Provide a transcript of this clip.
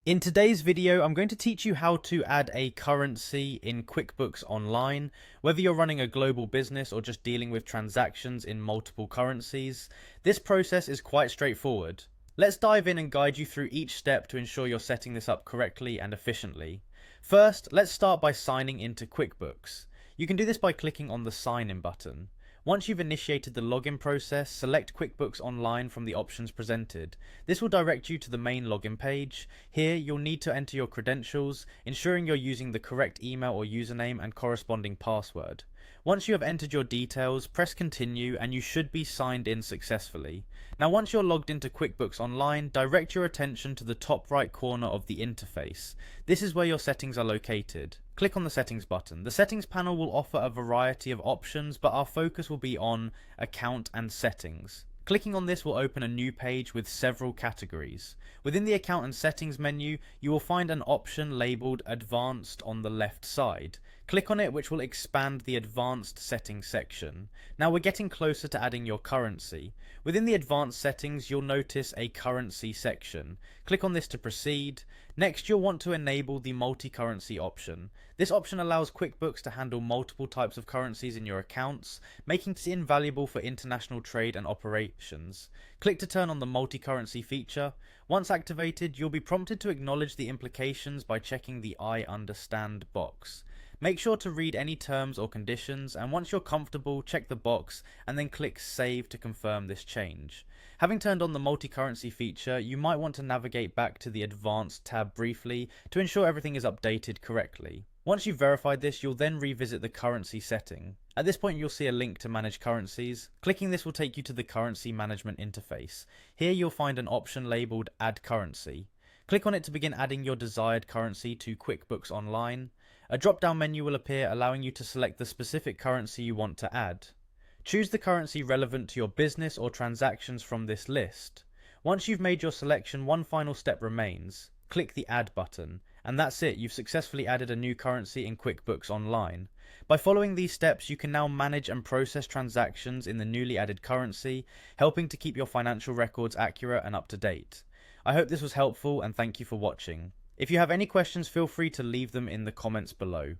In today's video, I'm going to teach you how to add a currency in QuickBooks Online, whether you're running a global business or just dealing with transactions in multiple currencies. This process is quite straightforward. Let's dive in and guide you through each step to ensure you're setting this up correctly and efficiently. First, let's start by signing into QuickBooks. You can do this by clicking on the Sign In button. Once you've initiated the login process, select QuickBooks Online from the options presented. This will direct you to the main login page. Here, you'll need to enter your credentials, ensuring you're using the correct email or username and corresponding password. Once you have entered your details, press continue and you should be signed in successfully. Now once you're logged into QuickBooks Online, direct your attention to the top right corner of the interface. This is where your settings are located. Click on the settings button. The settings panel will offer a variety of options, but our focus will be on account and settings. Clicking on this will open a new page with several categories. Within the account and settings menu, you will find an option labeled advanced on the left side. Click on it, which will expand the advanced settings section. Now we're getting closer to adding your currency. Within the advanced settings, you'll notice a currency section. Click on this to proceed. Next, you'll want to enable the multi-currency option. This option allows QuickBooks to handle multiple types of currencies in your accounts, making it invaluable for international trade and operations. Click to turn on the multi-currency feature. Once activated, you'll be prompted to acknowledge the implications by checking the I understand box. Make sure to read any terms or conditions, and once you're comfortable, check the box and then click Save to confirm this change. Having turned on the multi-currency feature, you might want to navigate back to the Advanced tab briefly to ensure everything is updated correctly. Once you've verified this, you'll then revisit the currency setting. At this point, you'll see a link to manage currencies. Clicking this will take you to the currency management interface. Here you'll find an option labeled Add Currency. Click on it to begin adding your desired currency to QuickBooks Online. A drop-down menu will appear allowing you to select the specific currency you want to add. Choose the currency relevant to your business or transactions from this list. Once you've made your selection, one final step remains. Click the Add button, and that's it, you've successfully added a new currency in QuickBooks Online. By following these steps, you can now manage and process transactions in the newly added currency, helping to keep your financial records accurate and up to date. I hope this was helpful and thank you for watching. If you have any questions, feel free to leave them in the comments below.